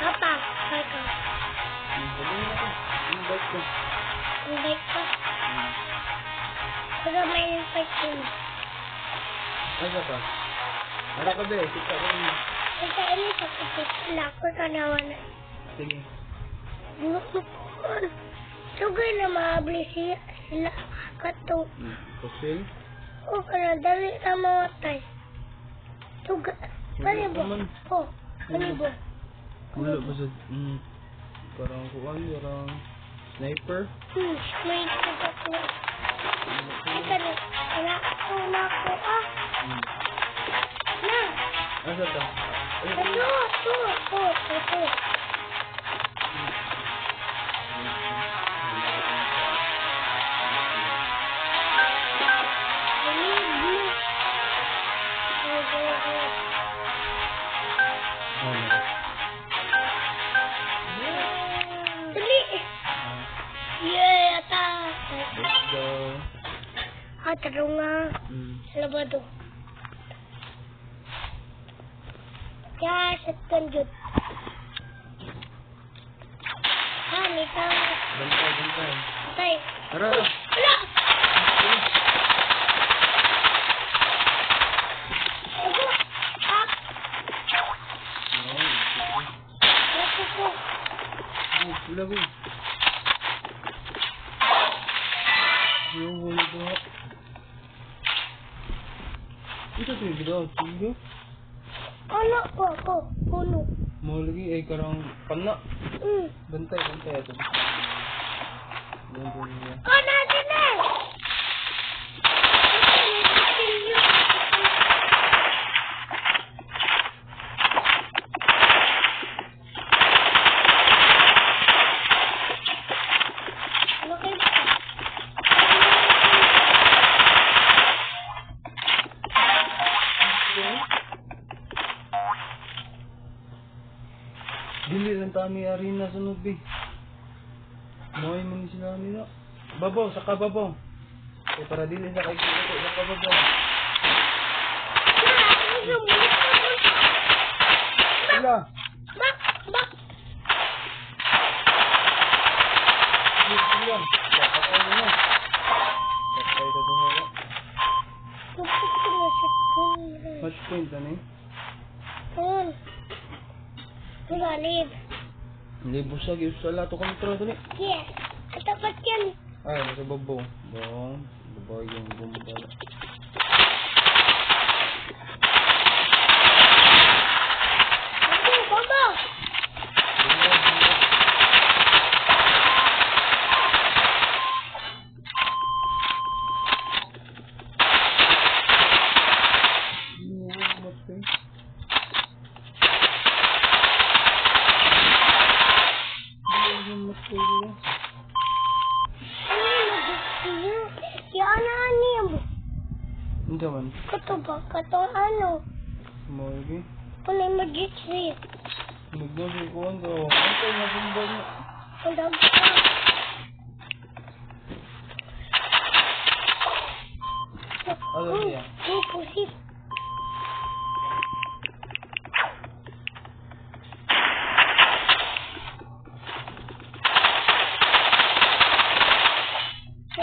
Apa? Ikaw. Invite ko. Invite ka? Pero may invite ko. Asa ka? Ara ka ba? Kita ko niya. Kita ini sakit. Lapor ka naman. Sige. Sugay na mahabli sila kato. Kusil? O kana dali na mawatay. Sugay. Kanibo. O, kanibo. Wala ba sa... Parang kuwan, parang... Sniper? May kato. Ika na. Wala ako na ako Na. Asa ka? Ito. Let's go. Tarong nga. Labado. Kaya, satkan jud. Ito. Bantay. Tay. Tara. Wala! Ako. Ako. Wala ko. Wala ko. Ito ito yung gila. Sige. Ano ko ako? Puno. Mau lagi ay karang pana. Bantay ato. Oh, natin na! Dili lang tami arena sunod bi. Moy man sila nila. Babaw, saka babaw. Eh para dili sa kay ko saka babaw. Sila. Bak. Sila. Patay mo. Patay ta duha. Match point ani. Galib. Libusag yung sala to kontrol to ni. Yes. Katapat yan. Ay, nasa babaw. Babaw yung bumaba. Baba. Hindi man. Kato ba? Kato ano? Mo lagi. Punay magic sweet. Magdosi ko ang daw. Ano na sumber na? Ang dami ka. Ano niya? Pusit.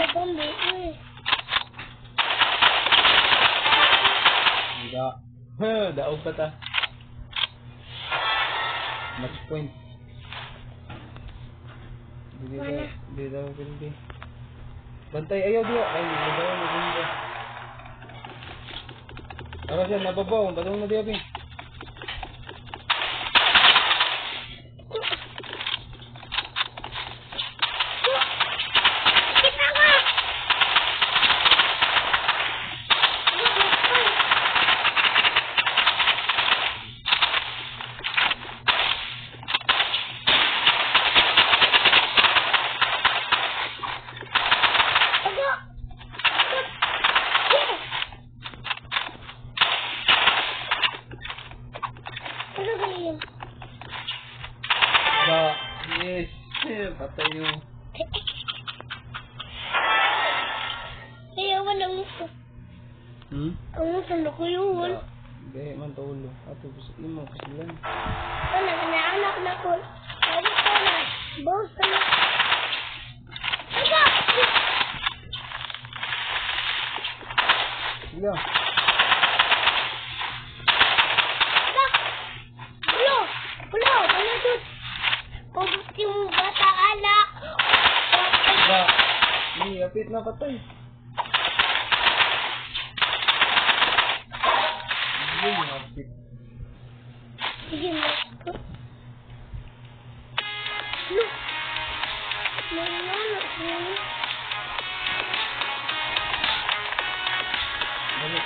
Bombe. Daog pa ta. Match point. Hindi daw pindi. Bantay ayaw dia. Ay, hindi daw maganda. Ako siya, nababaw. Badong na dia, Pin. Yes. Patay nyo. Ayaw, walang muso. Ang salo ko yun. Gaya man to ulo. Ato, gusto imo, kasilan. Ano, anak na ko. Balik ko na. Boss ka na. Aga! Sila. Aga! Ulo! Ulo! Ano doon? Pagbuti mo bata, anak. Ba, hindi, apit na patay. Hindi, apit. Sige na. Ulo! Ano? Balik.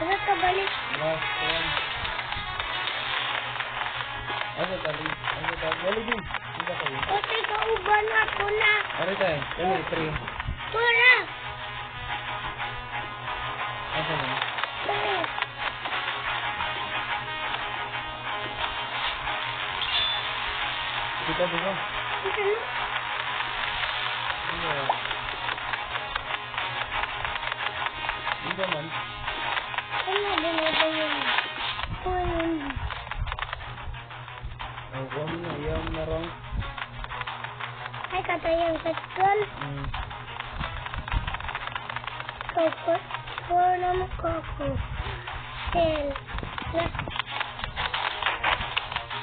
Balik ka balik. Last one. Ano tali? Ano tali? Balik din. Hindi kayo. Kasi kauban ako na. Ari tayo. Kali, 3. Pura! Asa na? Pura! Dito, dito. Ito na. Ano? Dito man. Ano binaba yun? Ayun. Ang kuha mo na. Iyam na rong. Ay, katayang satkal. Kapot. Pura na mo kako. Tel.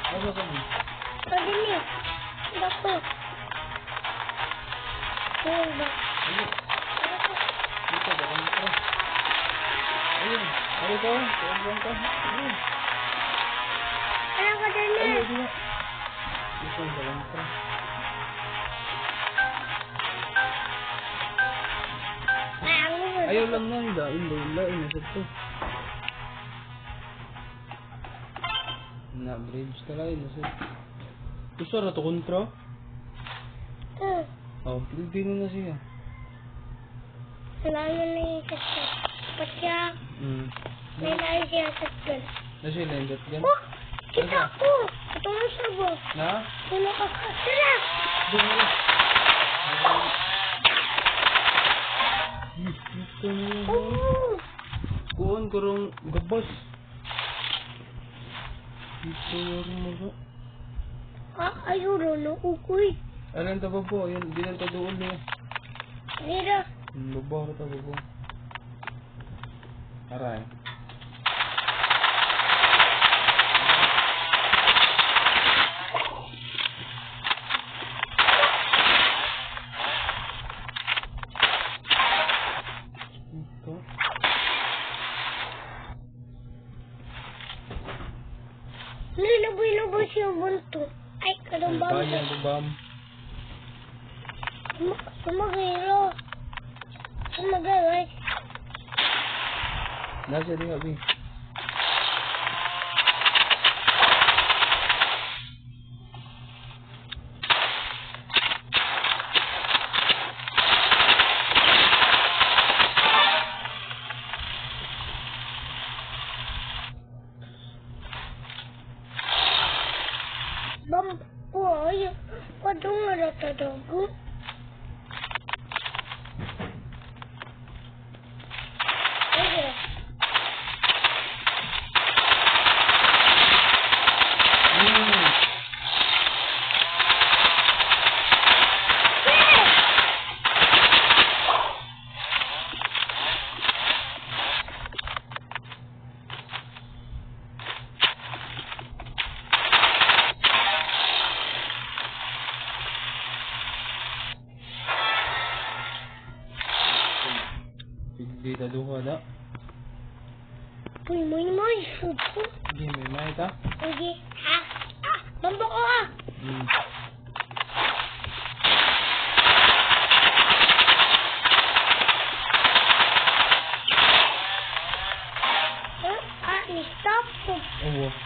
Ano ka mo? Padili. Dako. Ayun ba? Ano? Dito, baka mo ka. Ayun. Ari ka. Ayun ka. Ayun. Ano ka dyan na? Ayun, dito. Dito, baka mo ka. Ayaw lang na, lain, nasad to. Na, bridge ka lain, nasad. Gusto na to kontra? Oh, Pilipino na siya. Salamat na yung satkal. Patya. May layo siya satkal. Na siya, lendat gan. Oh! Kita ko! Ito mo sabo. Na? Puno ka ka. Tara! Dito. Gusto na yun. Oo! Kuhan ko rong gabas. Dito yung mga. Ayuro na ukuy. Alam ta ba po? Yan, di lang ta doon niya. Dira. Babaw ta ba po? Aray. Ito. Nilaboy-laboy siya bunto. Ay, kadambang Kaya ka. bam. Sumagiro. Sumagaway. Nasa di abi. Bam, ay, padung na natadago. Ay, Hindi ta duha da. Uy, may supo. Hindi may may ta. Sige, ha? Bamba ko ah!